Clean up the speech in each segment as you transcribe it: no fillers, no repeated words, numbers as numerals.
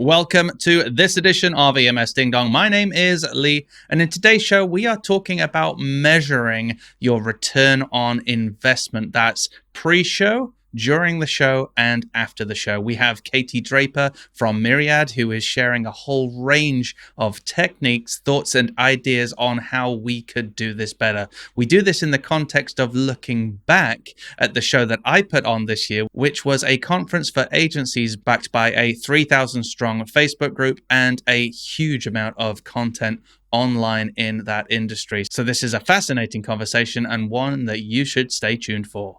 Welcome to this edition of EMS Ding Dong. My name is Lee, and in today's show, we are talking about measuring your return on investment. That's pre-show, during the show, and after the show. We have Katie Draper from Myriad, who is sharing a whole range of techniques, thoughts, and ideas on how we could do this better. We do this in the context of looking back at the show that I put on this year, which was a conference for agencies backed by a 3,000 strong Facebook group and a huge amount of content online in that industry. So this is a fascinating conversation and one that you should stay tuned for.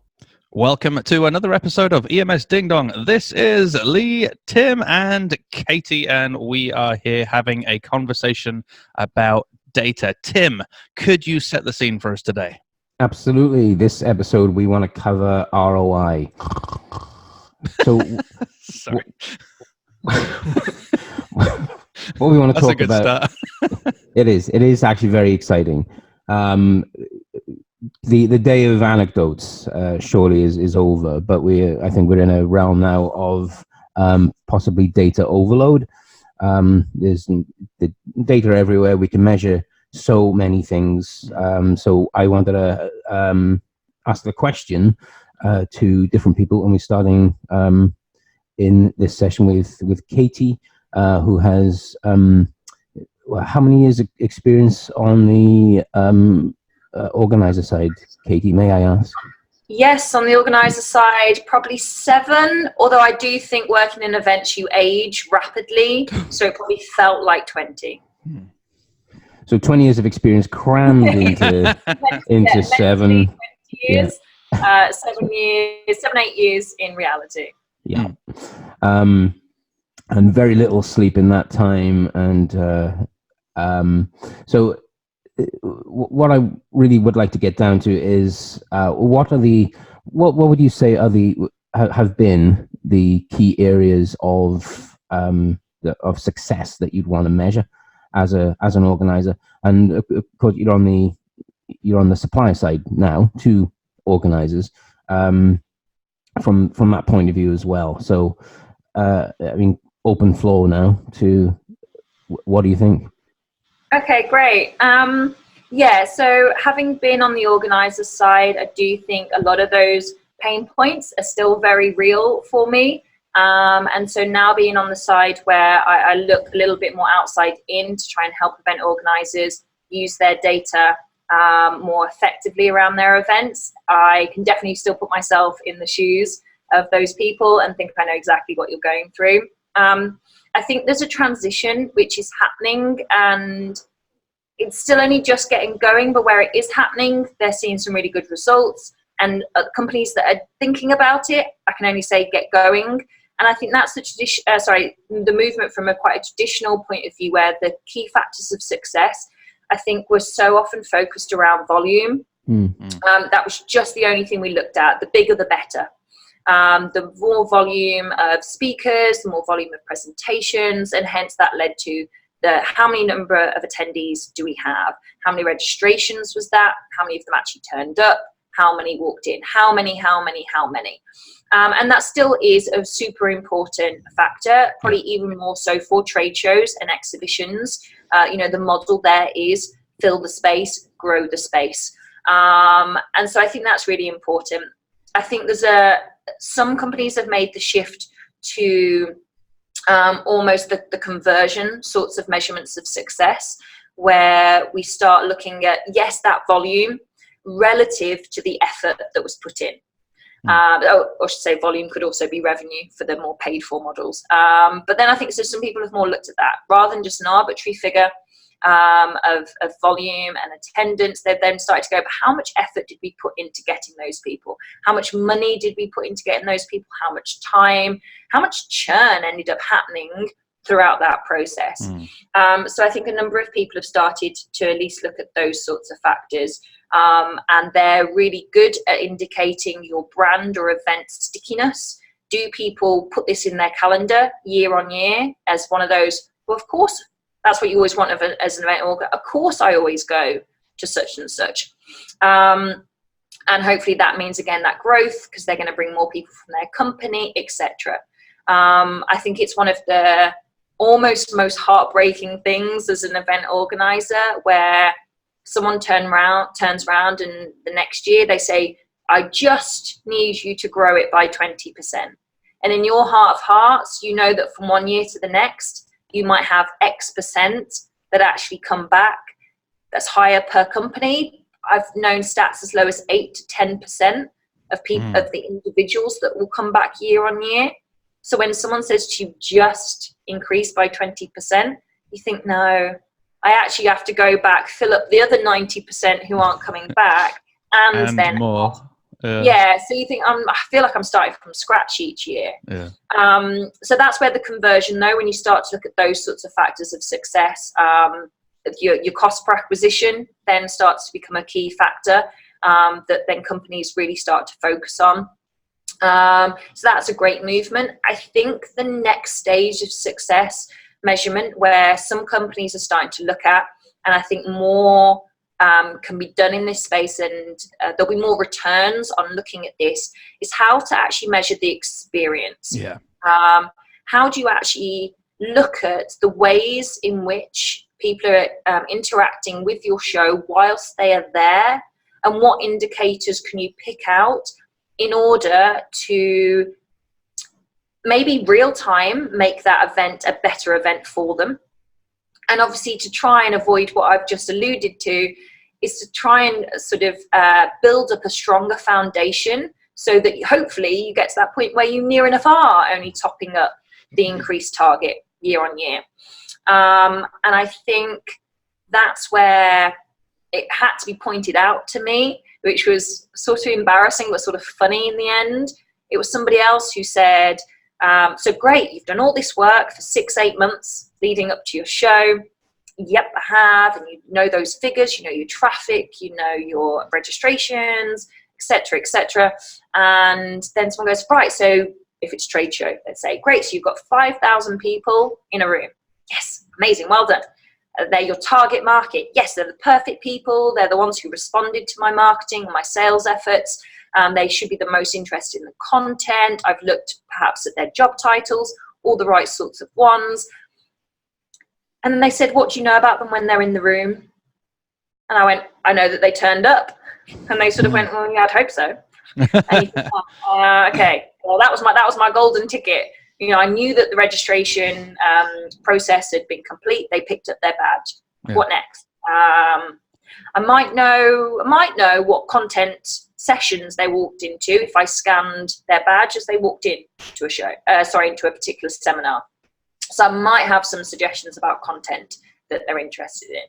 Welcome to another episode of EMS Ding Dong. This is Lee, Tim, and Katie, and we are here having a conversation about data. Tim, could you set the scene for us today? Absolutely. This episode, we want to cover ROI. So, sorry. What we want to That's talk about. It is actually very exciting. The day of anecdotes surely is over, but I think we're in a realm now of possibly data overload. There's the data everywhere. We can measure so many things. So I wanted to ask the question to different people, and we're starting in this session with Katie, who has how many years experience on the organizer side, Katie, may I ask? Yes, on the organizer side, probably 7, although I do think working in events you age rapidly, so it probably felt like 20. So 20 years of experience crammed into 7 years. Yeah. 7 years, 7-8 years in reality. Yeah. And very little sleep in that time, and so what I really would like to get down to is what would you say have been the key areas of success that you'd want to measure as an organizer? And of course, you're on the supplier side now to organizers from that point of view as well. So I mean, open floor now to what do you think? Okay, great. So having been on the organizer side, I do think a lot of those pain points are still very real for me. And so now being on the side where I look a little bit more outside in to try and help event organizers use their data more effectively around their events, I can definitely still put myself in the shoes of those people and think I know exactly what you're going through. I think there's a transition which is happening, and it's still only just getting going, but where it is happening, they're seeing some really good results. And companies that are thinking about it, I can only say get going. And I think that's the movement from quite a traditional point of view, where the key factors of success, I think, were so often focused around volume. That was just the only thing we looked at. The bigger, the better. The more volume of speakers, the more volume of presentations, and hence that led to how many number of attendees do we have? How many registrations was that? How many of them actually turned up? How many walked in? How many? And that still is a super important factor, probably even more so for trade shows and exhibitions. The model there is fill the space, grow the space. And so I think that's really important. I think some companies have made the shift to almost the conversion sorts of measurements of success, where we start looking at, yes, that volume relative to the effort that was put in. I should say volume could also be revenue for the more paid for models. But then I think some people have more looked at that rather than just an arbitrary figure of volume and attendance. They've then started to go, but how much effort did we put into getting those people? How much money did we put into getting those people? How much time? How much churn ended up happening throughout that process? So I think a number of people have started to at least look at those sorts of factors. And they're really good at indicating your brand or event stickiness. Do people put this in their calendar year on year as one of those, well, of course, that's what you always want as an event organizer. Of course, I always go to such and such. And hopefully that means, again, that growth, because they're going to bring more people from their company, etc. I think it's one of the almost most heartbreaking things as an event organizer, where someone turns around and the next year they say, I just need you to grow it by 20%. And in your heart of hearts, you know that from one year to the next, you might have X percent that actually come back. That's higher per company. I've known stats as low as 8 to 10% of people, of the individuals that will come back year on year. So when someone says to you, just increase by 20%, you think, no, I actually have to go back, fill up the other 90% who aren't coming back, and then more. Yeah, so you think, I feel like I'm starting from scratch each year. Yeah. So that's where the conversion, though, when you start to look at those sorts of factors of success, your cost per acquisition then starts to become a key factor that then companies really start to focus on. So that's a great movement. I think the next stage of success measurement, where some companies are starting to look at, and I think more can be done in this space, and there'll be more returns on looking at this, is how to actually measure the experience. Yeah. How do you actually look at the ways in which people are interacting with your show whilst they are there, and what indicators can you pick out in order to maybe real time make that event a better event for them? And obviously, to try and avoid what I've just alluded to, is to try and sort of build up a stronger foundation, so that hopefully you get to that point where you near enough are only topping up the increased target year on year. And I think that's where it had to be pointed out to me, which was sort of embarrassing but sort of funny in the end. It was somebody else who said, so great, you've done all this work for 6-8 months leading up to your show. Yep, I have. And you know those figures, you know your traffic, you know your registrations, etc., etc. And then someone goes, right, so if it's trade show, let's say, great, so you've got 5,000 people in a room. Yes, amazing, well done. They're your target market. Yes, they're the perfect people. They're the ones who responded to my marketing and my sales efforts. They should be the most interested in the content. I've looked perhaps at their job titles, all the right sorts of ones. And then they said, what do you know about them when they're in the room? And I went, I know that they turned up. And they sort of went, well, yeah, I'd hope so. And you think, okay, well, that was my golden ticket. You know, I knew that the registration process had been complete. They picked up their badge. Yeah. What next? I might know what content sessions they walked into if I scanned their badge as they walked in to a show. Into a particular seminar. So I might have some suggestions about content that they're interested in.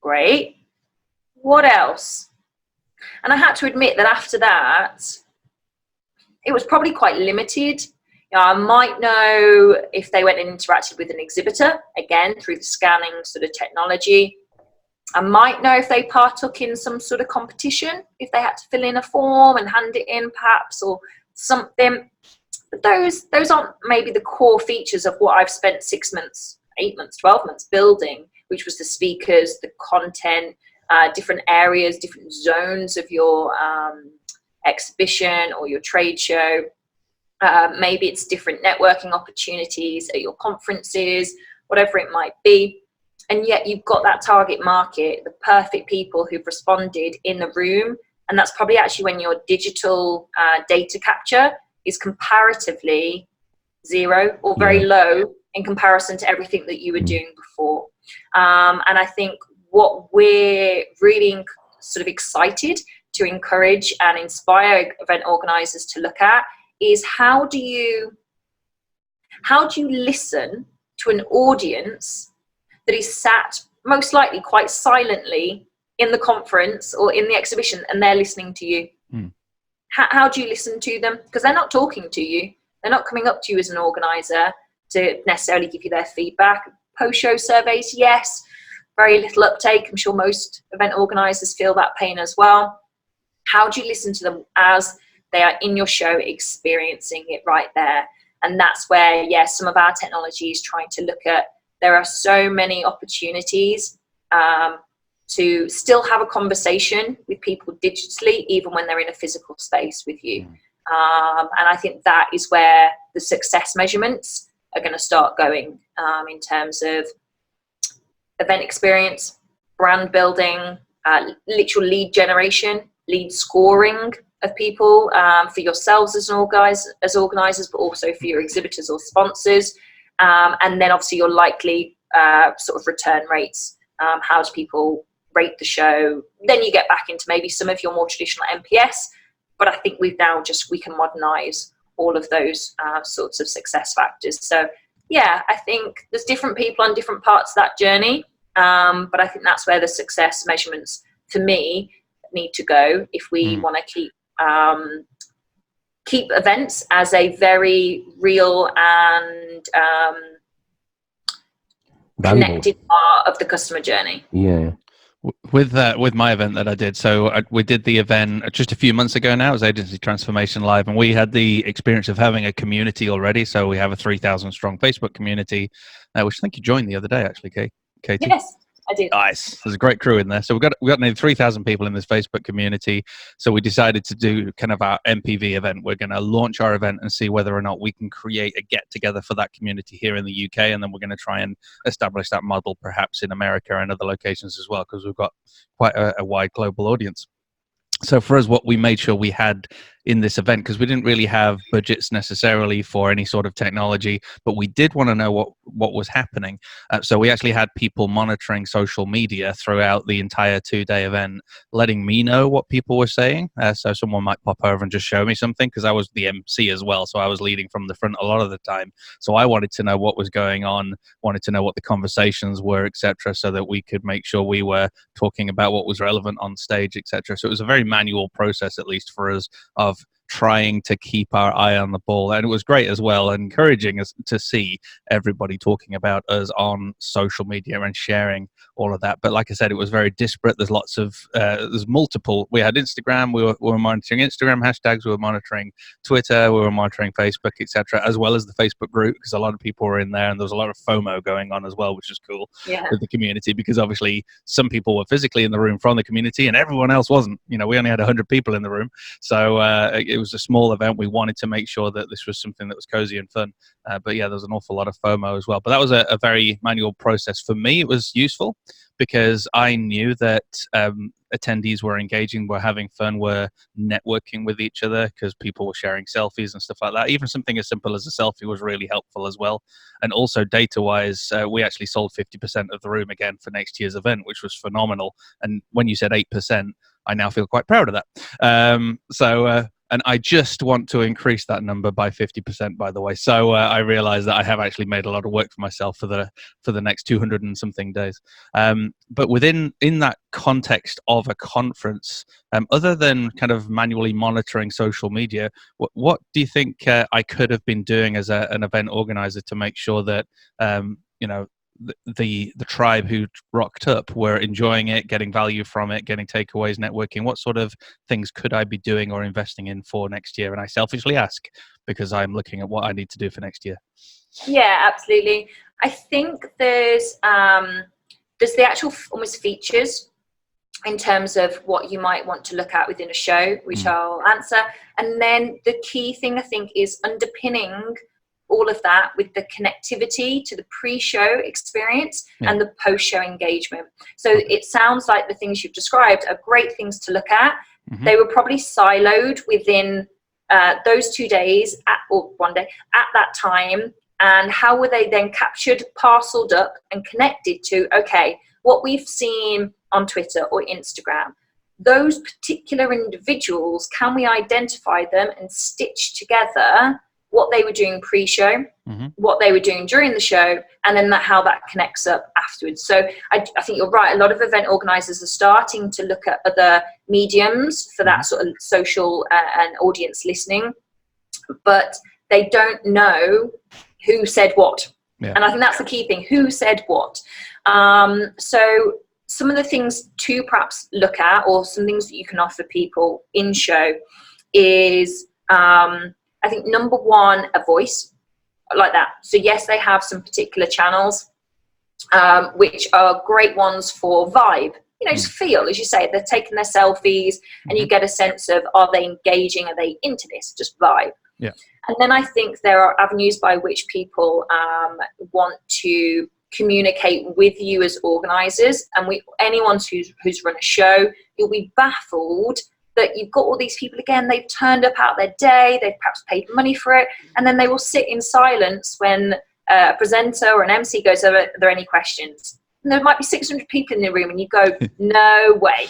Great. What else? And I had to admit that after that, it was probably quite limited. You know, I might know if they went and interacted with an exhibitor, again, through the scanning sort of technology. I might know if they partook in some sort of competition, if they had to fill in a form and hand it in perhaps, or something. But those aren't maybe the core features of what I've spent 6 months, 8 months, 12 months building, which was the speakers, the content, different areas, different zones of your exhibition or your trade show. Maybe it's different networking opportunities at your conferences, whatever it might be. And yet you've got that target market, the perfect people who've responded in the room. And that's probably actually when your digital data capture is comparatively zero or very low in comparison to everything that you were doing before. And I think what we're really sort of excited to encourage and inspire event organizers to look at is how do you listen to an audience that is sat most likely quite silently in the conference or in the exhibition, and they're listening to you. How do you listen to them? Because they're not talking to you. They're not coming up to you as an organizer to necessarily give you their feedback. Post-show surveys, yes, very little uptake. I'm sure most event organizers feel that pain as well. How do you listen to them as they are in your show, experiencing it right there? And that's where, yes, some of our technology is trying to look at. There are so many opportunities to still have a conversation with people digitally, even when they're in a physical space with you. And I think that is where the success measurements are going to start going in terms of event experience, brand building, literal lead generation, lead scoring of people for yourselves as organisers, but also for your exhibitors or sponsors, and then obviously your likely sort of return rates. How do people rate the show? Then you get back into maybe some of your more traditional NPS, but I think we can modernise all of those sorts of success factors. So yeah, I think there's different people on different parts of that journey, but I think that's where the success measurements for me need to go if we want to keep events as a very real and connected part of the customer journey. Yeah. With my event that I did, we did the event just a few months ago now. It was Agency Transformation Live, and we had the experience of having a community already. So we have a 3,000 strong Facebook community, which I think you joined the other day, actually, Katie. Yes, I did. Nice. There's a great crew in there. So we got nearly 3,000 people in this Facebook community. So we decided to do kind of our MPV event. We're going to launch our event and see whether or not we can create a get together for that community here in the UK. And then we're going to try and establish that model perhaps in America and other locations as well, because we've got quite a wide global audience. So for us, what we made sure we had in this event, because we didn't really have budgets necessarily for any sort of technology, but we did want to know what was happening. So we actually had people monitoring social media throughout the entire 2-day event, letting me know what people were saying. So someone might pop over and just show me something, because I was the MC as well. So I was leading from the front a lot of the time. So I wanted to know what was going on, wanted to know what the conversations were, etc., so that we could make sure we were talking about what was relevant on stage, etc. So it was a very manual process, at least for us, of trying to keep our eye on the ball. And it was great as well, encouraging us to see everybody talking about us on social media and sharing all of that. But like I said, it was very disparate. There's lots of there's multiple. We had Instagram, we were monitoring Instagram hashtags, we were monitoring Twitter, we were monitoring Facebook, etc., as well as the Facebook group, because a lot of people were in there, and there was a lot of FOMO going on as well, which is cool with the community, because obviously some people were physically in the room from the community and everyone else wasn't. We only had 100 people in the room, so it was a small event. We wanted to make sure that this was something that was cozy and fun, but yeah, there was an awful lot of FOMO as well. But that was a very manual process. For me, it was useful because I knew that attendees were engaging, were having fun, were networking with each other, because people were sharing selfies and stuff like that. Even something as simple as a selfie was really helpful as well. And also data-wise, we actually sold 50% of the room again for next year's event, which was phenomenal. And when you said 8%, I now feel quite proud of that. And I just want to increase that number by 50%, by the way. So I realize that I have actually made a lot of work for myself for the next 200 and something days. But in that context of a conference, other than kind of manually monitoring social media, what do you think I could have been doing as an event organizer to make sure that the tribe who rocked up were enjoying it, getting value from it, getting takeaways, networking? What sort of things could I be doing or investing in for next year? And I selfishly ask because I'm looking at what I need to do for next year. Yeah, absolutely. I think there's the actual almost features in terms of what you might want to look at within a show, which I'll answer. And then the key thing, I think, is underpinning all of that with the connectivity to the pre-show experience and the post-show engagement. So it sounds like the things you've described are great things to look at. They were probably siloed within those 2 days or 1 day at that time. And how were they then captured, parceled up and connected to, okay, what we've seen on Twitter or Instagram, those particular individuals, can we identify them and stitch together what they were doing pre-show, what they were doing during the show, and then how that connects up afterwards. So I think you're right. A lot of event organizers are starting to look at other mediums for that sort of social and audience listening, but they don't know who said what. And I think that's the key thing, who said what. So some of the things to perhaps look at, or some things that you can offer people in show, is I think number one, a voice like that. So yes, they have some particular channels, which are great ones for vibe. just feel, as you say, they're taking their selfies, and you get a sense of, are they engaging? Are they into this? Just vibe. Yeah. And then I think there are avenues by which people want to communicate with you as organisers. And anyone who's run a show, you'll be baffled that you've got all these people, again, they've turned up out their day, they've perhaps paid money for it, and then they will sit in silence when a presenter or an MC goes, are there any questions? And there might be 600 people in the room, and you go, no way.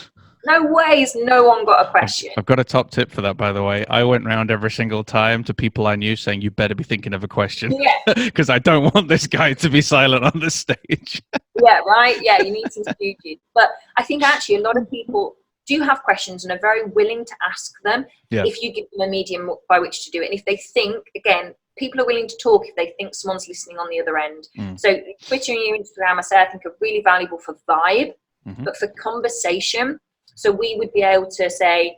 No way has no one got a question. I've got a top tip for that, by the way. I went round every single time to people I knew saying, you better be thinking of a question. Yeah. Because I don't want this guy to be silent on the stage. Yeah, right? Yeah, you need some stooges. But I think actually a lot of people do have questions and are very willing to ask them if you give them a medium by which to do it. And if they think, again, people are willing to talk if they think someone's listening on the other end. So Twitter and Instagram, I say, I think are really valuable for vibe, but for conversation. So we would be able to say,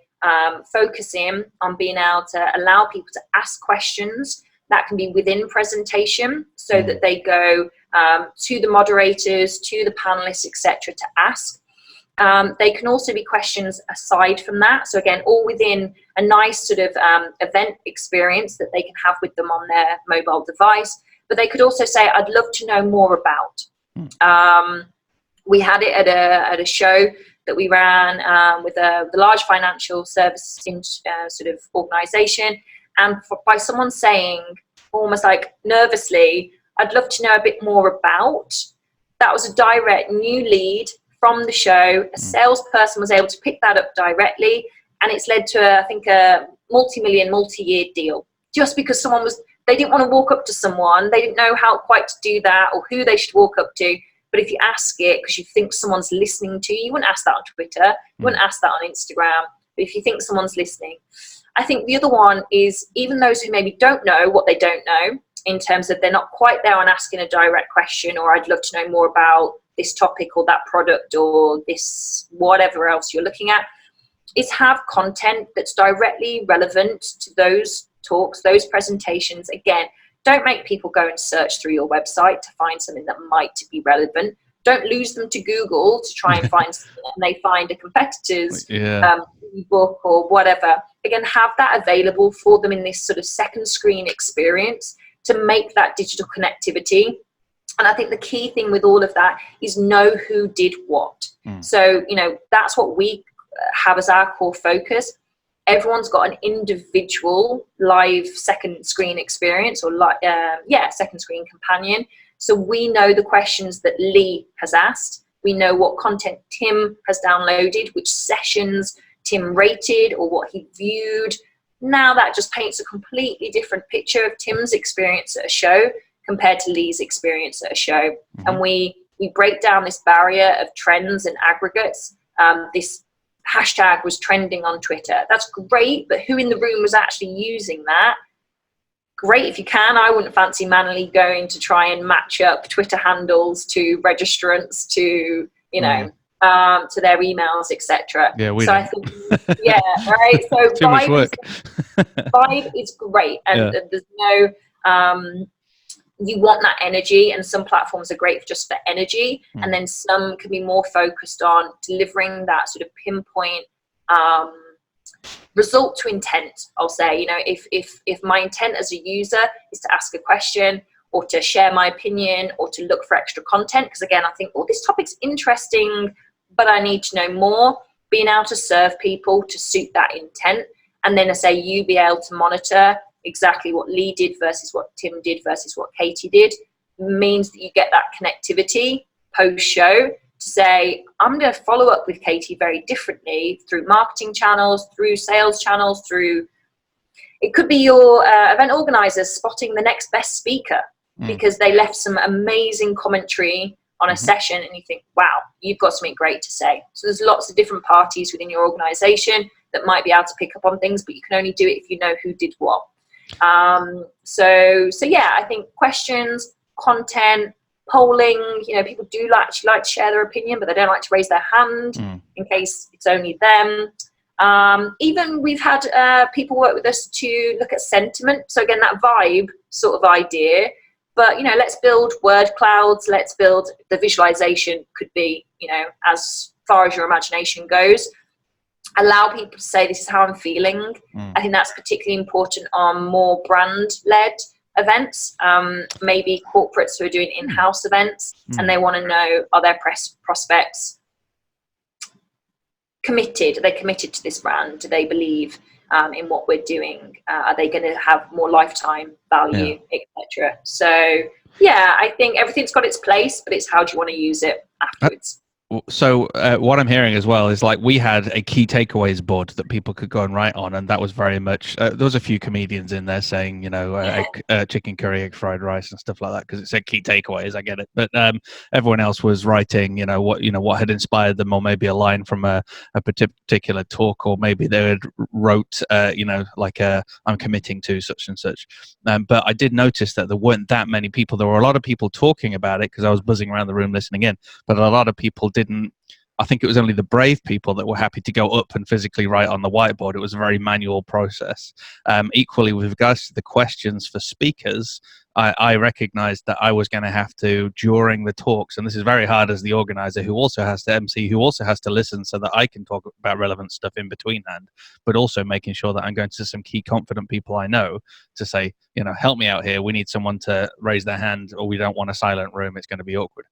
focus in on being able to allow people to ask questions that can be within presentation, so that they go to the moderators, to the panelists, etc., to ask. They can also be questions aside from that. So again, all within a nice sort of event experience that they can have with them on their mobile device. But they could also say, I'd love to know more about. We had it at a show that we ran with the large financial service sort of organisation. And by someone saying, almost like nervously, I'd love to know a bit more about, that was a direct new lead from the show. A salesperson was able to pick that up directly, and it's led to, I think, a multi-year deal. Just because they didn't want to walk up to someone, they didn't know how quite to do that or who they should walk up to. But if you ask it because you think someone's listening to you, you wouldn't ask that on Twitter, you wouldn't ask that on Instagram. But if you think someone's listening, I think the other one is even those who maybe don't know what they don't know, in terms of they're not quite there on asking a direct question, or I'd love to know more about this topic or that product or this whatever else you're looking at, is have content that's directly relevant to those talks, those presentations. Again, don't make people go and search through your website to find something that might be relevant. Don't lose them to Google to try and find something and they find a competitor's book or whatever. Again, have that available for them in this sort of second screen experience to make that digital connectivity. And I think the key thing with all of that is know who did what. So, that's what we have as our core focus. Everyone's got an individual live second screen experience or second screen companion. So we know the questions that Lee has asked. We know what content Tim has downloaded, which sessions Tim rated or what he viewed. Now that just paints a completely different picture of Tim's experience at a show compared to Lee's experience at a show. And we break down this barrier of trends and aggregates. This hashtag was trending on Twitter. That's great, but who in the room was actually using that? Great if you can. I wouldn't fancy manually going to try and match up Twitter handles to registrants to, to their emails, etc. Yeah, I think, right. So too much work. Vibe is great, and there's no. You want that energy, and some platforms are great for just the energy, and then some can be more focused on delivering that sort of pinpoint result to intent. I'll say, if my intent as a user is to ask a question or to share my opinion or to look for extra content, because again, I think, this topic's interesting, but I need to know more, being able to serve people to suit that intent. And then I say, you be able to monitor exactly what Lee did versus what Tim did versus what Katie did, means that you get that connectivity post-show to say, I'm going to follow up with Katie very differently through marketing channels, through sales channels, it could be your event organisers spotting the next best speaker because they left some amazing commentary on a session, and you think, wow, you've got something great to say. So there's lots of different parties within your organisation that might be able to pick up on things, but you can only do it if you know who did what. So I think questions, content, polling, people do like to share their opinion, but they don't like to raise their hand in case it's only them. Even we've had people work with us to look at sentiment. So again, that vibe sort of idea, but let's build word clouds. Let's build the visualization could be, as far as your imagination goes. Allow people to say, this is how I'm feeling. I think that's particularly important on more brand-led events, maybe corporates who are doing in-house events, and they want to know, are their prospects committed? Are they committed to this brand? Do they believe in what we're doing? Are they going to have more lifetime value, etc.? So yeah, I think everything's got its place, but it's how do you want to use it afterwards. So what I'm hearing as well is like we had a key takeaways board that people could go and write on, and that was very much there was a few comedians in there saying, you know, chicken curry, egg fried rice, and stuff like that because it said key takeaways. I get it, but everyone else was writing, you know, what had inspired them, or maybe a line from a particular talk, or maybe they had wrote, you know, like I'm committing to such and such. But I did notice that there weren't that many people. There were a lot of people talking about it because I was buzzing around the room listening in, but a lot of people didn't. I think it was only the brave people that were happy to go up and physically write on the whiteboard. It was a very manual process. Equally, with regards to the questions for speakers, I recognized that I was going to have to, during the talks, and this is very hard as the organizer who also has to MC, who also has to listen so that I can talk about relevant stuff in between hand, but also making sure that I'm going to some key confident people I know to say, you know, help me out here. We need someone to raise their hand, or we don't want a silent room. It's going to be awkward.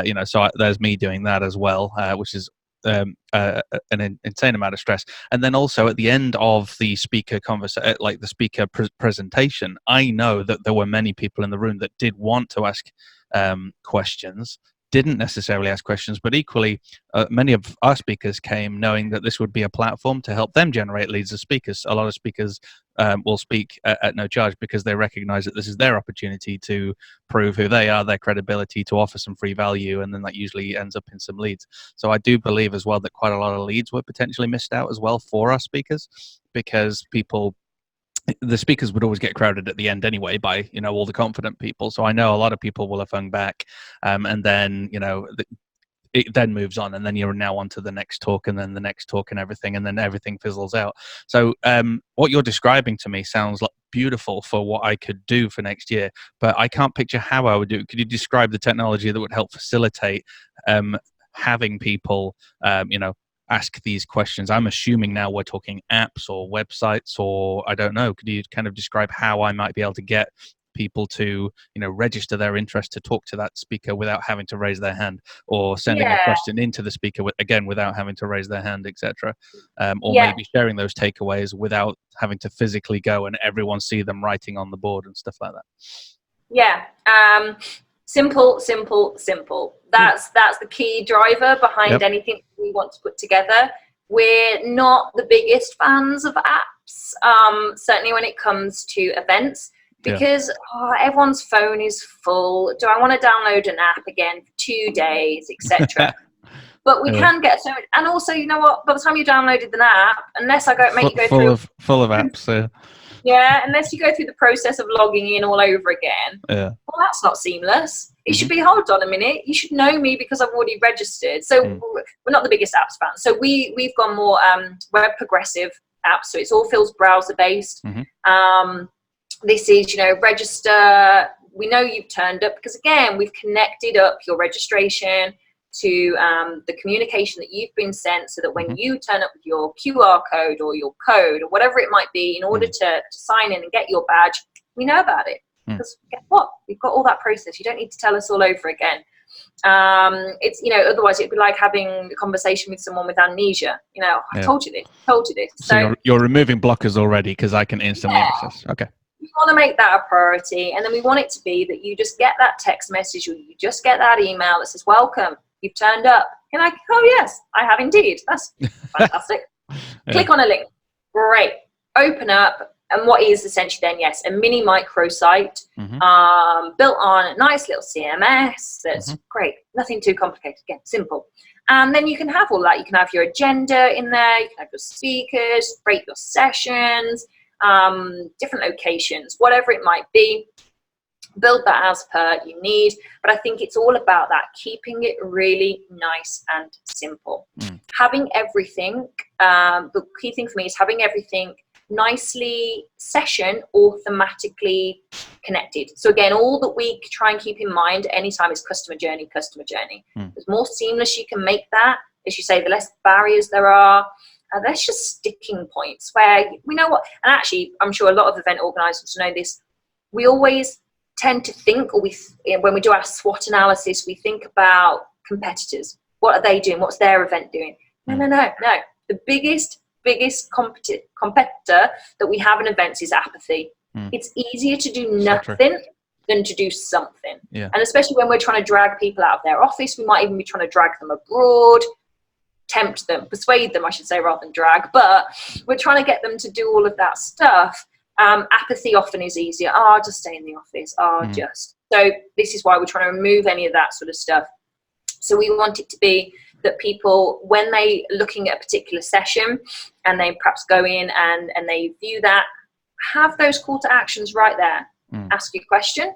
You know, so there's me doing that as well, which is an insane amount of stress. And then also at the end of the speaker like the speaker presentation, I know that there were many people in the room that did want to ask questions, didn't necessarily ask questions, but equally many of our speakers came knowing that this would be a platform to help them generate leads as speakers. A lot of speakers will speak at no charge because they recognize that this is their opportunity to prove who they are, their credibility, to offer some free value, and then that usually ends up in some leads. So I do believe as well that quite a lot of leads were potentially missed out as well for our speakers, because the speakers would always get crowded at the end anyway by, you know, all the confident people. So I know a lot of people will have hung back, and then, you know, it then moves on, and then you're now on to the next talk, and then the next talk, and then everything fizzles out. So what you're describing to me sounds like beautiful for what I could do for next year, but I can't picture how I would do it. Could you describe the technology that would help facilitate having people, you know, ask these questions? I'm assuming now we're talking apps or websites, or I don't know. Could you kind of describe how I might be able to get people to, you know, register their interest to talk to that speaker without having to raise their hand, or sending a question into the speaker again without having to raise their hand, etc. Or maybe sharing those takeaways without having to physically go and everyone see them writing on the board and stuff like that. Simple. That's the key driver behind anything we want to put together. We're not the biggest fans of apps, certainly when it comes to events, because everyone's phone is full. Do I want to download an app again for 2 days, etc.? But we can get so much. And also, you know what? By the time you downloaded an app, unless I make you go full of apps. Unless you go through the process of logging in all over again. Well, that's not seamless. It should be, hold on a minute, you should know me because I've already registered. So we're not the biggest apps fan. So we've gone more web progressive apps. So it's all feels browser based. This is, you know, register. We know you've turned up because, again, we've connected up your registration to the communication that you've been sent, so that when you turn up with your QR code or your code or whatever it might be, in order to sign in and get your badge, we know about it. Because guess what? We've got all that process. You don't need to tell us all over again. It's, you know, otherwise it'd be like having a conversation with someone with amnesia. You know, I told you this. So you're removing blockers already because I can instantly access. Okay. We want to make that a priority, and then we want it to be that you just get that text message, or you just get that email that says, welcome, you've turned up. And I, oh yes, I have indeed. That's fantastic. Click on a link. Great. Open up. And what is essentially then, yes, a mini microsite built on a nice little CMS. That's great. Nothing too complicated. Again, simple. And then you can have all that. You can have your agenda in there. You can have your speakers, rate your sessions, different locations, whatever it might be. Build that as per you need. But I think it's all about that, keeping it really nice and simple. Having everything, the key thing for me is having everything nicely session or thematically connected. So again, all that we try and keep in mind anytime is customer journey. The more seamless you can make that, as you say, the less barriers there are. There's just sticking points where we know what, and actually, I'm sure a lot of event organisers know this. We always tend to think, or when we do our SWOT analysis, we think about competitors. What are they doing? What's their event doing? No. The biggest competitor that we have in events is apathy. It's easier to do nothing than to do something. Yeah. And especially when we're trying to drag people out of their office, we might even be trying to drag them abroad, tempt them, persuade them, I should say, rather than drag. But we're trying to get them to do all of that stuff. Apathy often is easier. I'll just stay in the office. So this is why we're trying to remove any of that sort of stuff. So we want it to be that people, when they looking at a particular session and they perhaps go in and they view that, have those call to actions right there. Ask your question.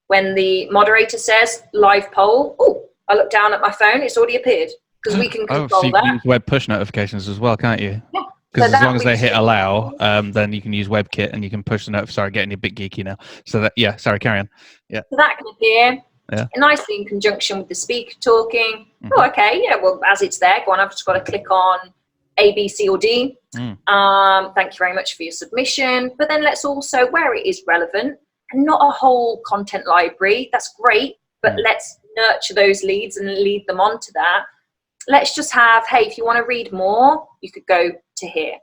When the moderator says live poll, I look down at my phone, it's already appeared, because we can control so you that. can use web push notifications as well, can't you? Yeah. Because So as long as they hit should- allow, then you can use WebKit and you can push the note. Sorry, getting a bit geeky now. So that, sorry, carry on. Yeah. So that can appear nicely in conjunction with the speaker talking. Okay, well, as it's there, go on, I've just got to click on A, B, C, or D. Thank you very much for your submission. But then let's also, where it is relevant, and not a whole content library, that's great, but let's nurture those leads and lead them on to that. Let's just have, hey, if you want to read more, you could go to here.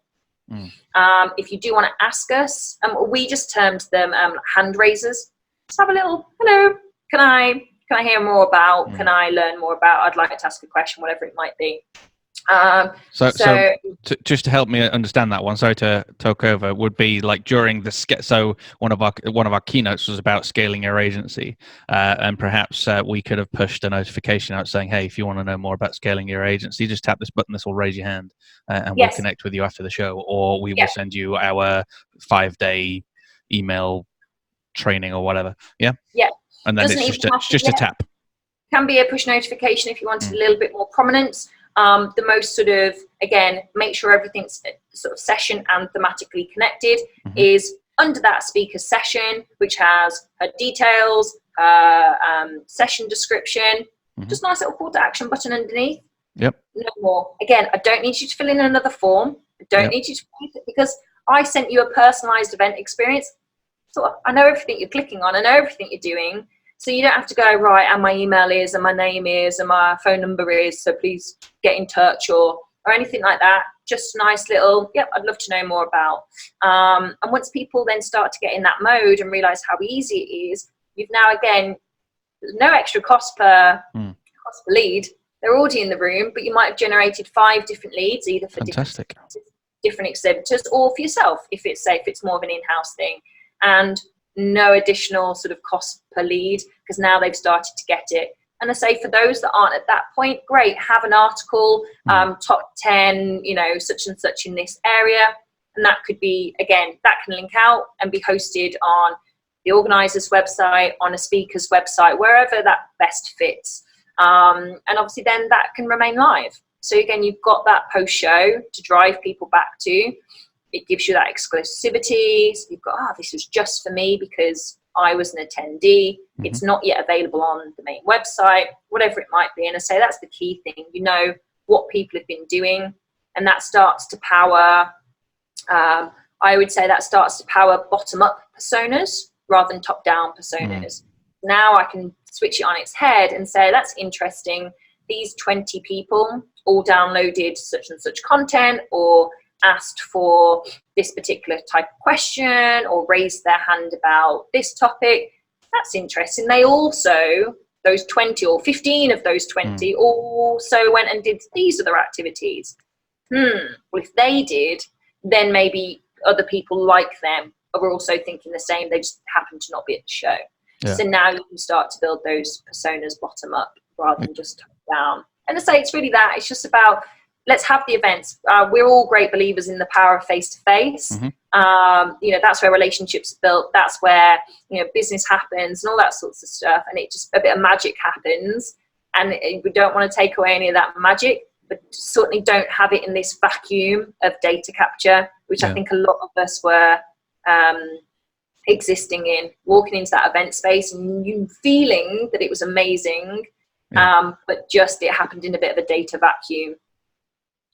If you do want to ask us, we just termed them hand raisers. Just have a little, hello, can I hear more about, can I learn more about, I'd like to ask a question, whatever it might be. So just to help me understand that one, sorry to talk over, would be like during the so one of our keynotes was about scaling your agency, and perhaps we could have pushed a notification out saying, hey, if you want to know more about scaling your agency, just tap this button, this will raise your hand, and we'll connect with you after the show, or we will send you our 5-day email training or whatever. And then it's just a tap. Can be a push notification if you wanted a little bit more prominence. The most sort of, again, make sure everything's sort of session and thematically connected is under that speaker session, which has her details, session description, just nice little call to action button underneath. No more. Again, I don't need you to fill in another form. I don't need you to keep it, because I sent you a personalized event experience. So I know everything you're clicking on. I know everything you're doing. So you don't have to go, right, and my email is, and my name is, and my phone number is, so please get in touch or anything like that. Just nice little, I'd love to know more about. And once people then start to get in that mode and realize how easy it is, you've now, again, there's no extra cost per lead. They're already in the room, but you might have generated 5 different leads, either for different exhibitors or for yourself, if it's more of an in-house thing. And no additional sort of cost per lead, because now they've started to get it. And I say, for those that aren't at that point, great, have an article, top 10, such and such in this area. And that could be, again, that can link out and be hosted on the organiser's website, on a speaker's website, wherever that best fits. And obviously then that can remain live. So again, you've got that post show to drive people back to. It gives you that exclusivity. So you've got, this was just for me because I was an attendee. It's not yet available on the main website, whatever it might be. And I say that's the key thing. You know what people have been doing, and that starts to power, I would say that starts to power bottom-up personas rather than top-down personas. Now I can switch it on its head and say, that's interesting. These 20 people all downloaded such and such content, or asked for this particular type of question, or raised their hand about this topic. That's interesting. They also, those 20 or 15 of those 20 also went and did these other activities. Well, if they did, then maybe other people like them are also thinking the same. They just happen to not be at the show. So now you can start to build those personas bottom up rather than just top down. And I say it's really that. It's just about, let's have the events. We're all great believers in the power of face-to-face. That's where relationships are built. That's where, business happens and all that sorts of stuff. And it just, a bit of magic happens. And we don't want to take away any of that magic, but certainly don't have it in this vacuum of data capture, which I think a lot of us were existing in, walking into that event space and you feeling that it was amazing. but just it happened in a bit of a data vacuum.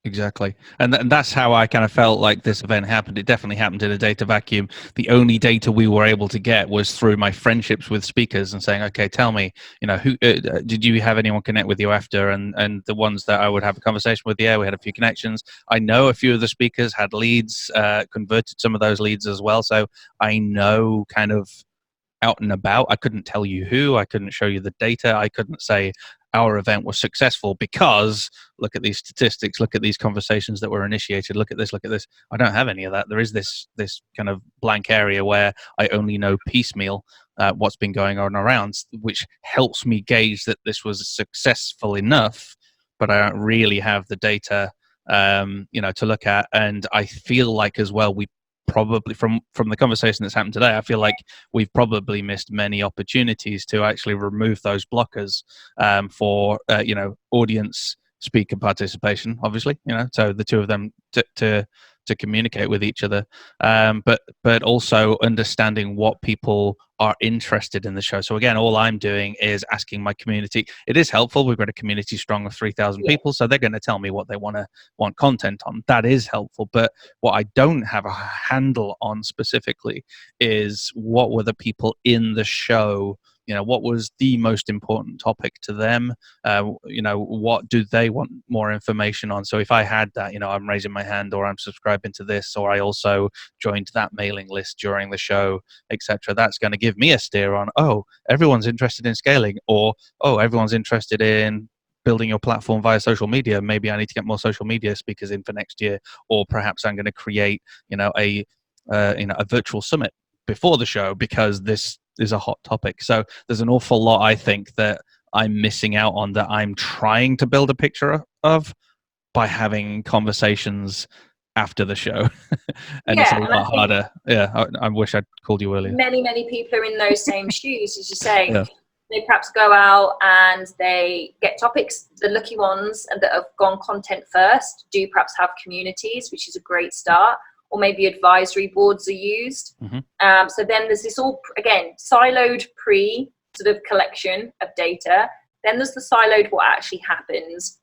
Exactly. And that's how I kind of felt like this event happened. It definitely happened in a data vacuum. The only data we were able to get was through my friendships with speakers and saying, okay, tell me, who did you have anyone connect with you after? And the ones that I would have a conversation with, yeah, we had a few connections. I know a few of the speakers had leads, converted some of those leads as well. So I know kind of out and about. I couldn't tell you who, I couldn't show you the data. I couldn't say our event was successful because look at these statistics, look at these conversations that were initiated, look at this. I don't have any of that. There is this kind of blank area where I only know piecemeal what's been going on around, which helps me gauge that this was successful enough, but I don't really have the data to look at. And I feel like as well, we probably from the conversation that's happened today, I feel like we've probably missed many opportunities to actually remove those blockers for audience speaker participation, obviously, so the two of them to communicate with each other, but also understanding what people are interested in the show. So again, all I'm doing is asking my community. It is helpful. We've got a community strong of 3,000 people, so they're going to tell me what they want content on. That is helpful. But what I don't have a handle on specifically is what were the people in the show. What was the most important topic to them? What do they want more information on? So if I had that, I'm raising my hand, or I'm subscribing to this, or I also joined that mailing list during the show, etc. That's going to give me a steer on, everyone's interested in scaling, or, everyone's interested in building your platform via social media. Maybe I need to get more social media speakers in for next year, or perhaps I'm going to create, a virtual summit before the show because this is a hot topic. So there's an awful lot, I think, that I'm missing out on, that I'm trying to build a picture of by having conversations after the show. And it's a lot harder. I wish I'd called you earlier. Many people are in those same shoes, as you say. They perhaps go out and they get topics. The lucky ones that have gone content first do perhaps have communities, which is a great start. Or maybe advisory boards are used. So then there's this all, again, siloed pre sort of collection of data. Then there's the siloed what actually happens.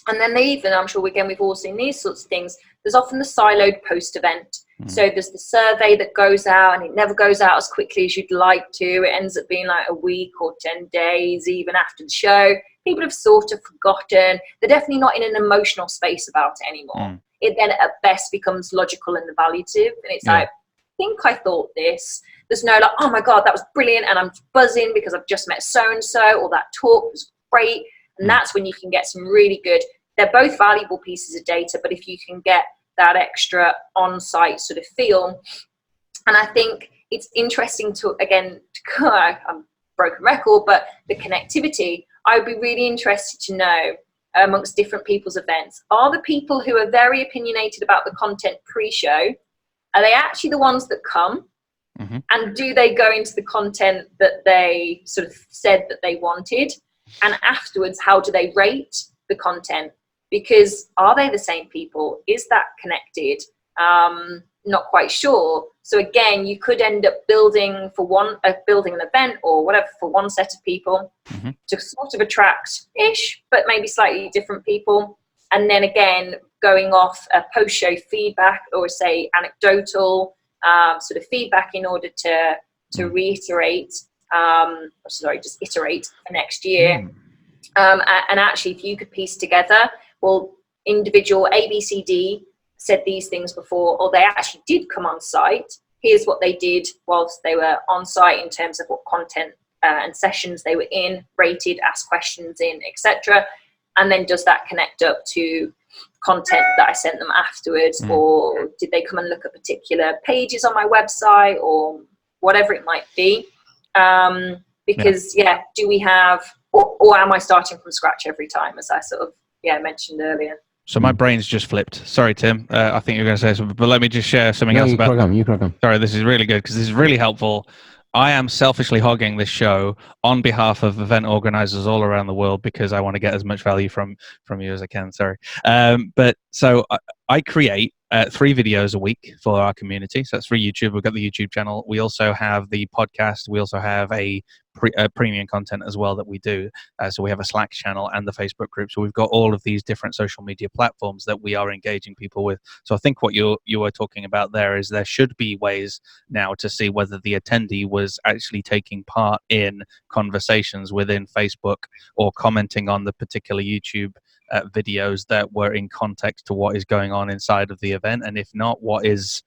And then they even, I'm sure, we've all seen these sorts of things. There's often the siloed post-event. So there's the survey that goes out and it never goes out as quickly as you'd like to. It ends up being like a week or 10 days, even after the show. People have sort of forgotten. They're definitely not in an emotional space about it anymore. It then at best becomes logical and evaluative. And it's like, I think I thought this. There's no like, oh my God, that was brilliant. And I'm buzzing because I've just met so-and-so, or that talk was great. And that's when you can get some really good, they're both valuable pieces of data, but if you can get that extra on-site sort of feel. And I think it's interesting to, again, I'm broken record, but the connectivity, I would be really interested to know amongst different people's events, are the people who are very opinionated about the content pre-show, are they actually the ones that come? And do they go into the content that they sort of said that they wanted? And afterwards, how do they rate the content? Because are they the same people? Is that connected? Not quite sure. So again, you could end up building an event or whatever for one set of people to sort of attract-ish, but maybe slightly different people. And then again, going off a post-show feedback or say anecdotal sort of feedback in order to reiterate, just iterate for next year. And actually, if you could piece together, well, individual ABCD said these things before, or they actually did come on site. Here's what they did whilst they were on site in terms of what content and sessions they were in, rated, asked questions in, etc. And then does that connect up to content that I sent them afterwards, or did they come and look at particular pages on my website or whatever it might be? Because do we have, or am I starting from scratch every time, as I sort of mentioned earlier? So my brain's just flipped. Sorry, Tim. I think you're going to say something, but let me just share something else about. You crack on. Sorry, this is really good because this is really helpful. I am selfishly hogging this show on behalf of event organizers all around the world because I want to get as much value from you as I can. Sorry, but so I create 3 videos a week for our community. So that's for YouTube. We've got the YouTube channel. We also have the podcast. We also have a premium content as well that we do. So we have a Slack channel and the Facebook group. So we've got all of these different social media platforms that we are engaging people with. So I think what you were talking about there is there should be ways now to see whether the attendee was actually taking part in conversations within Facebook or commenting on the particular YouTube videos that were in context to what is going on inside of the event. And if not, what is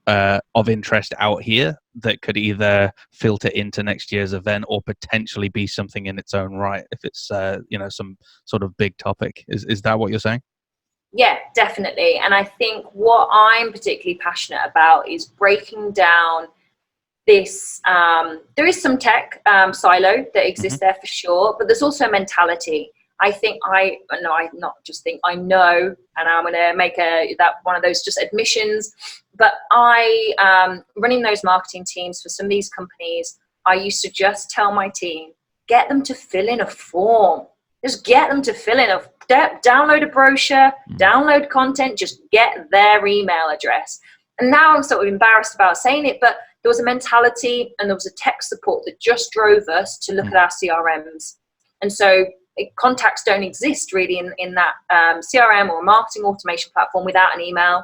of interest out here that could either filter into next year's event or potentially be something in its own right if it's some sort of big topic. Is that what you're saying? Yeah, definitely. And I think what I'm particularly passionate about is breaking down this. There is some tech silo that exists there for sure, but there's also mentality. I know, and I'm going to make that one of those just admissions, but running those marketing teams for some of these companies, I used to just tell my team, get them to fill in a form. Just get them to fill in download a brochure, download content, just get their email address. And now I'm sort of embarrassed about saying it, but there was a mentality and there was a tech support that just drove us to look at our CRMs. And so contacts don't exist really in that CRM or marketing automation platform without an email.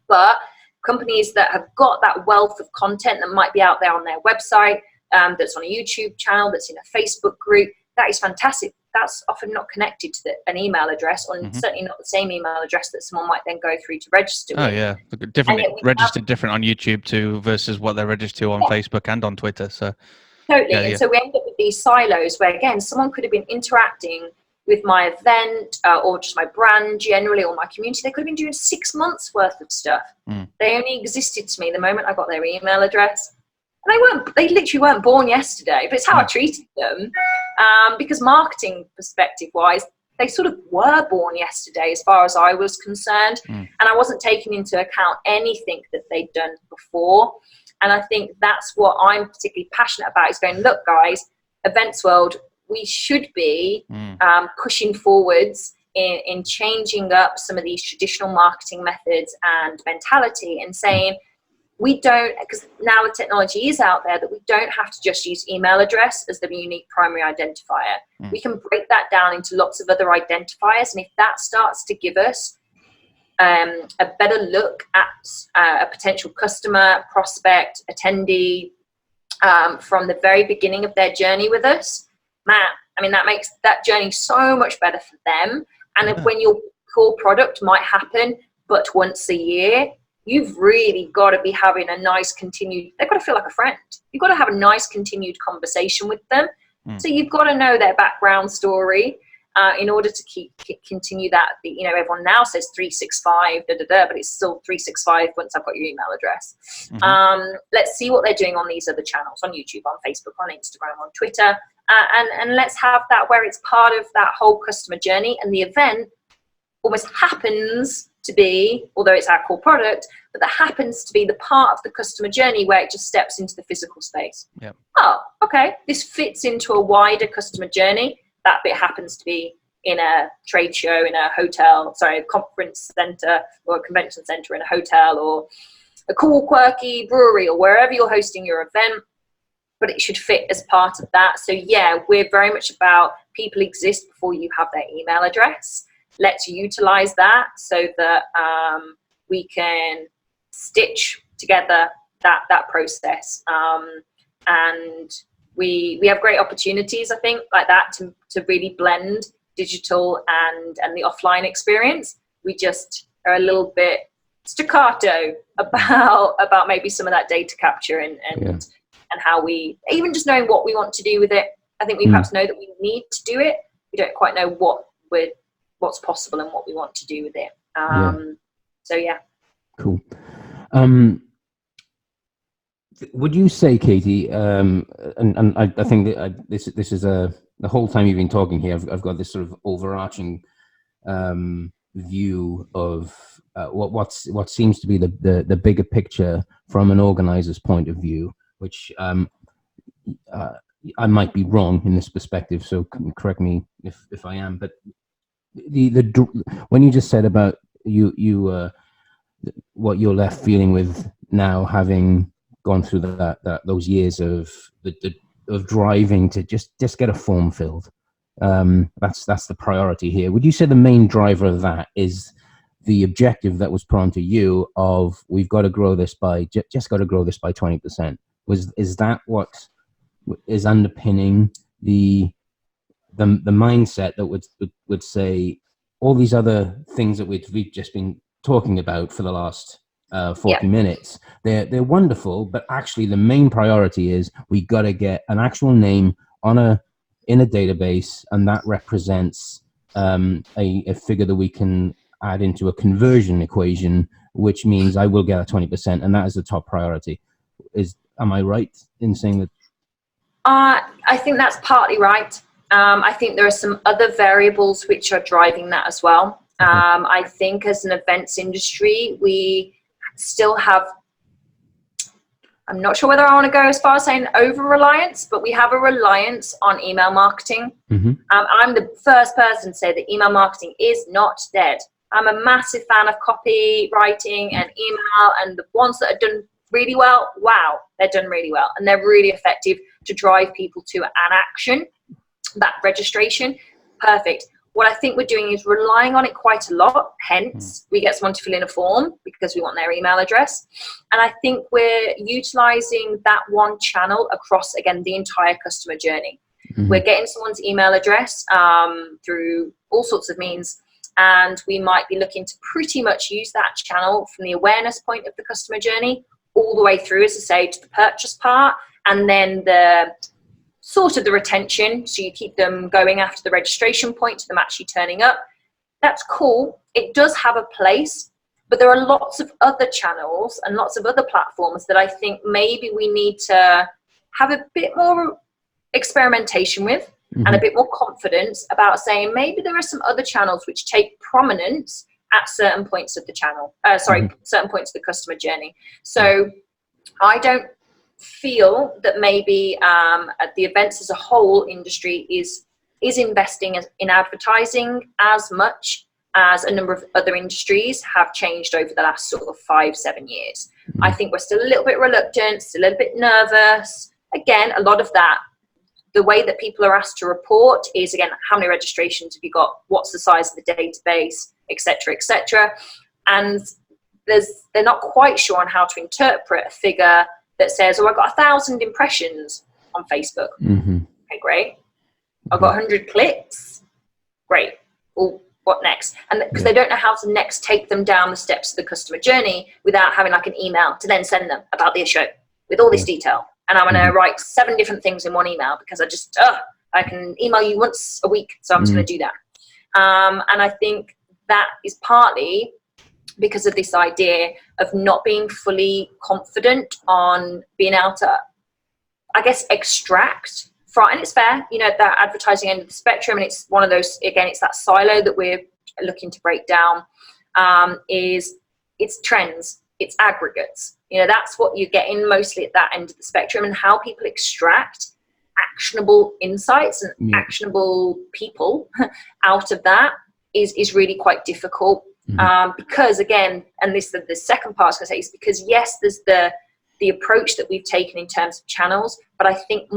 But companies that have got that wealth of content that might be out there on their website, that's on a YouTube channel, that's in a Facebook group, that is fantastic. That's often not connected to an email address, or certainly not the same email address that someone might then go through to register with. Oh yeah, different on YouTube to versus what they're registered to on Facebook and on Twitter. So totally. And so we end up with these silos where, again, someone could have been interacting with my event or just my brand generally or my community. They could have been doing 6 months worth of stuff. They only existed to me the moment I got their email address. And they literally weren't born yesterday, but it's how I treated them. Because marketing perspective wise, they sort of were born yesterday as far as I was concerned. And I wasn't taking into account anything that they'd done before. And I think that's what I'm particularly passionate about, is going, look, guys, events world, we should be pushing forwards in changing up some of these traditional marketing methods and mentality, and saying we don't, because now the technology is out there, that we don't have to just use email address as the unique primary identifier. We can break that down into lots of other identifiers. And if that starts to give us a better look at a potential customer, prospect, attendee from the very beginning of their journey with us, that makes that journey so much better for them. And when your core product might happen but once a year, you've really got to be having a nice continued, they've got to feel like a friend. You've got to have a nice continued conversation with them. So you've got to know their background story in order to continue that. Everyone now says 365, but it's still 365 once I've got your email address. Let's see what they're doing on these other channels, on YouTube, on Facebook, on Instagram, on Twitter. And let's have that where it's part of that whole customer journey, and the event almost happens to be, although it's our core product, but that happens to be the part of the customer journey where it just steps into the physical space. Oh, okay, this fits into a wider customer journey. That bit happens to be in a trade show, in a hotel, a conference center or a convention center in a hotel, or a cool, quirky brewery, or wherever you're hosting your event. But it should fit as part of that. So yeah, we're very much about people exist before you have their email address. Let's utilize that so that we can stitch together that process. And we have great opportunities, I think, like that to really blend digital and the offline experience. We just are a little bit staccato about maybe some of that data capture and how we, even just knowing what we want to do with it. I think we perhaps know that we need to do it. We don't quite know what's possible and what we want to do with it. So yeah. Cool. Would you say, Katie, and I think that this is the whole time you've been talking here, I've got this sort of overarching view of what seems to be the bigger picture from an organizer's point of view, which I might be wrong in this perspective, so correct me if I am. But when you just said about you what you're left feeling with now, having gone through those years of driving to just get a form filled. That's the priority here. Would you say the main driver of that is the objective that was put onto you of we've got to grow this by just got to grow this by 20%? Is that what is underpinning the mindset that would say all these other things that we've just been talking about for the last 40 minutes, they're wonderful, but actually the main priority is we got to get an actual name in a database, and that represents a figure that we can add into a conversion equation, which means I will get a 20%, and that is the top priority. Am I right in saying that? I think that's partly right. I think there are some other variables which are driving that as well. I think as an events industry, we still have, I'm not sure whether I want to go as far as saying over-reliance, but we have a reliance on email marketing. I'm the first person to say that email marketing is not dead. I'm a massive fan of copywriting and email, and the ones that are done really well, wow, they're done really well. And they're really effective to drive people to an action, that registration. Perfect. What I think we're doing is relying on it quite a lot. Hence, we get someone to fill in a form because we want their email address. And I think we're utilizing that one channel across, again, the entire customer journey. We're getting someone's email address through all sorts of means. And we might be looking to pretty much use that channel from the awareness point of the customer journey all the way through, as I say, to the purchase part, and then the sort of the retention. So you keep them going after the registration point to them actually turning up. That's cool. It does have a place, but there are lots of other channels and lots of other platforms that I think maybe we need to have a bit more experimentation with and a bit more confidence about saying maybe there are some other channels which take prominence at certain points of the channel, certain points of the customer journey. So I don't feel that maybe the events as a whole industry is investing in advertising as much as a number of other industries have changed over the last sort of 5-7 years. I think we're still a little bit reluctant, still a little bit nervous. Again, a lot of that, the way that people are asked to report is, again, how many registrations have you got? What's the size of the database, et cetera, et cetera. And they're not quite sure on how to interpret a figure that says, oh, I got 1,000 impressions on Facebook. Okay, great. I've got 100 clicks. Great. Well, what next? And because they don't know how to next take them down the steps of the customer journey without having like an email to then send them about the issue with all this detail. And I'm going to write 7 different things in one email because I can email you once a week. So I'm just going to do that. And I think that is partly because of this idea of not being fully confident on being able to, I guess, extract from, and it's fair, that advertising end of the spectrum, and it's one of those, again, it's that silo that we're looking to break down, it's trends, it's aggregates. That's what you're getting mostly at that end of the spectrum, and how people extract actionable insights and actionable people out of that is really quite difficult. Because again, and this the second part I was going to say is because yes, there's the approach that we've taken in terms of channels, but I think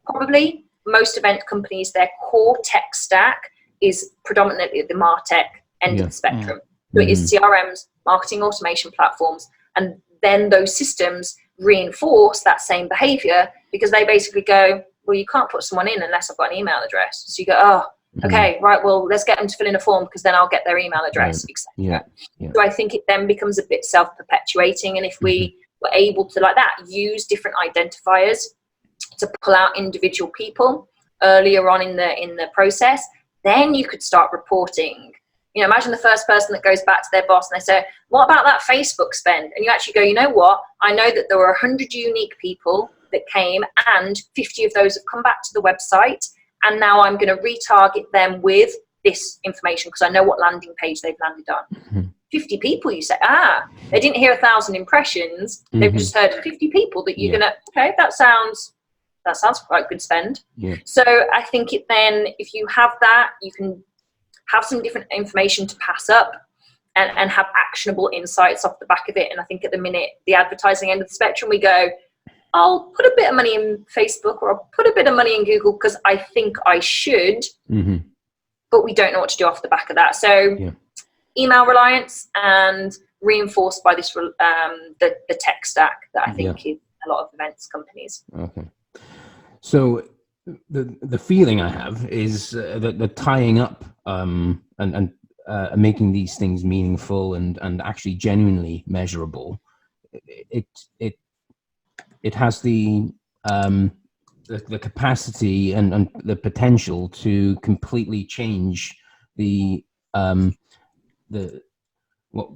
probably most event companies, their core tech stack is predominantly at the MarTech end of the spectrum. So it is CRMs, marketing automation platforms, and then those systems reinforce that same behavior because they basically go, well, you can't put someone in unless I've got an email address. So you go, oh, okay, right, well, let's get them to fill in a form because then I'll get their email address, etc. So I think it then becomes a bit self-perpetuating. And if we were able to, like that, use different identifiers to pull out individual people earlier on in the process, then you could start reporting. Imagine the first person that goes back to their boss and they say, what about that Facebook spend? And you actually go, you know what? I know that there were 100 unique people that came and 50 of those have come back to the website. And now I'm going to retarget them with this information because I know what landing page they've landed on. 50 people, you say, they didn't hear 1,000 impressions. They've just heard 50 people that you're going to, okay, that sounds quite good spend. So I think if you have that, you can have some different information to pass up. and have actionable insights off the back of it. And I think at the minute, the advertising end of the spectrum, we go, I'll put a bit of money in Facebook, or I'll put a bit of money in Google because I think I should, but we don't know what to do off the back of that. So email reliance, and reinforced by this the tech stack that I think is a lot of events companies. Okay. So the feeling I have is that the tying up and making these things meaningful and actually genuinely measurable, it has the capacity and the potential to completely change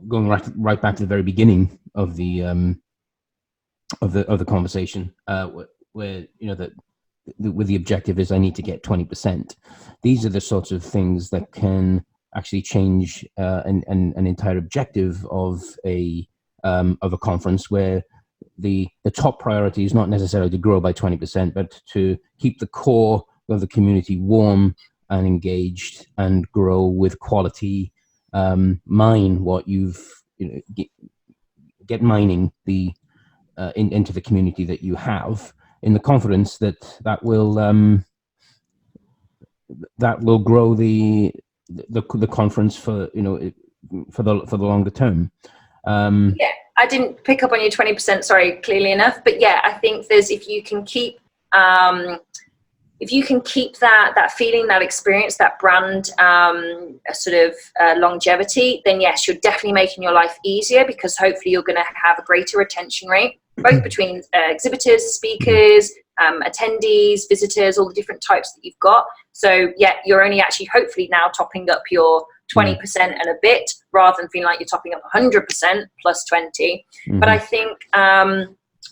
going right back to the very beginning of the conversation, where with the objective is I need to get 20%. These are the sorts of things that can actually change an entire objective of a conference, where the top priority is not necessarily to grow by 20%, but to keep the core of the community warm and engaged and grow with quality. Mine what you've get mining the into the community that you have, in the confidence that will grow the conference for the longer term. I didn't pick up on your 20%, sorry, clearly enough, but yeah, I think if you can keep that feeling, that experience, that brand longevity, then yes, you're definitely making your life easier, because hopefully you're going to have a greater retention rate, both between exhibitors, speakers, attendees, visitors, all the different types that you've got. So yeah, you're only actually hopefully now topping up your 20% and a bit, rather than feeling like you're topping up 100% plus 20. But I think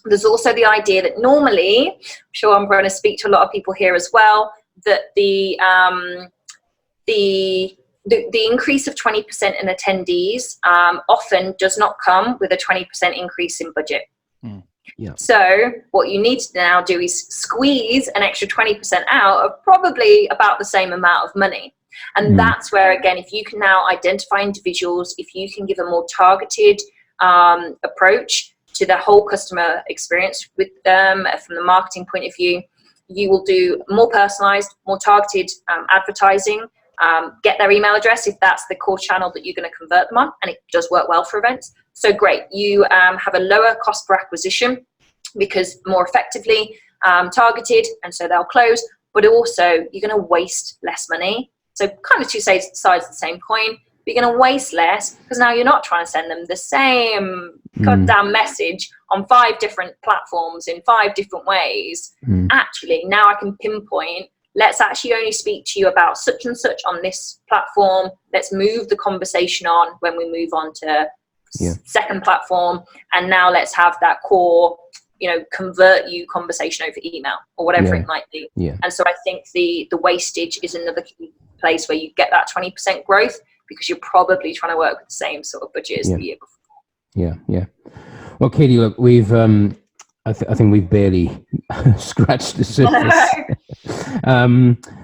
there's also the idea that normally, I'm sure I'm going to speak to a lot of people here as well, that the increase of 20% in attendees often does not come with a 20% increase in budget. So what you need to now do is squeeze an extra 20% out of probably about the same amount of money. And that's where, again, if you can now identify individuals, if you can give a more targeted approach to the whole customer experience with them from the marketing point of view, you will do more personalized, more targeted advertising, get their email address if that's the core channel that you're going to convert them on, and it does work well for events. So great, you have a lower cost per acquisition because more effectively targeted, and so they'll close, but also you're going to waste less money. So kind of two sides of the same coin. But you're going to waste less because now you're not trying to send them the same goddamn message on 5 different platforms in 5 different ways. Actually, now I can pinpoint, let's actually only speak to you about such and such on this platform. Let's move the conversation on when we move on to second platform. And now let's have that core, convert you conversation over email or whatever it might be. And so I think the wastage is another key place where you get that 20% growth, because you're probably trying to work with the same sort of budget as the year before. Well, Katie, look, we've I think we've barely scratched the surface.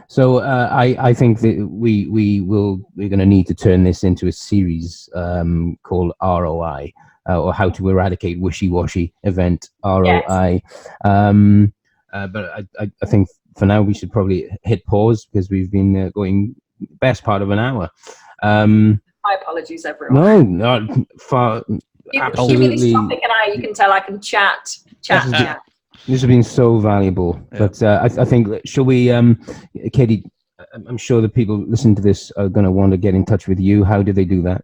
So I think that we're going to need to turn this into a series called ROI, or how to eradicate wishy-washy event ROI. But I think for now we should probably hit pause, because we've been going best part of an hour. My apologies, everyone. No, not far. Give me this topic, and you can tell I can chat. This has been so valuable. But I think, shall we, Katie? I'm sure the people listening to this are going to want to get in touch with you. How do they do that?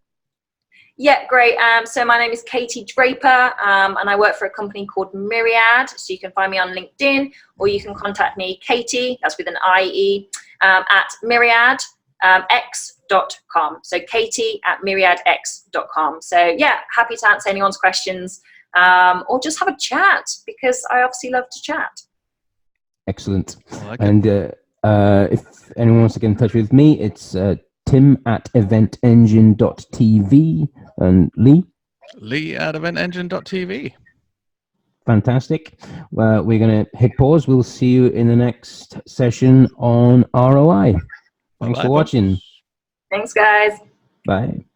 Yeah, great. So my name is Katie Draper, and I work for a company called Myriad. So you can find me on LinkedIn, or you can contact me, Katie, that's with an IE, at myriadx.com. So Katie at myriadx.com. So yeah, happy to answer anyone's questions, or just have a chat, because I obviously love to chat. Excellent. And if anyone wants to get in touch with me, it's Tim at eventengine.tv, and Lee at eventengine.tv. Fantastic. Well, we're going to hit pause. We'll see you in the next session on ROI. Thanks for watching. Thanks, guys. Bye.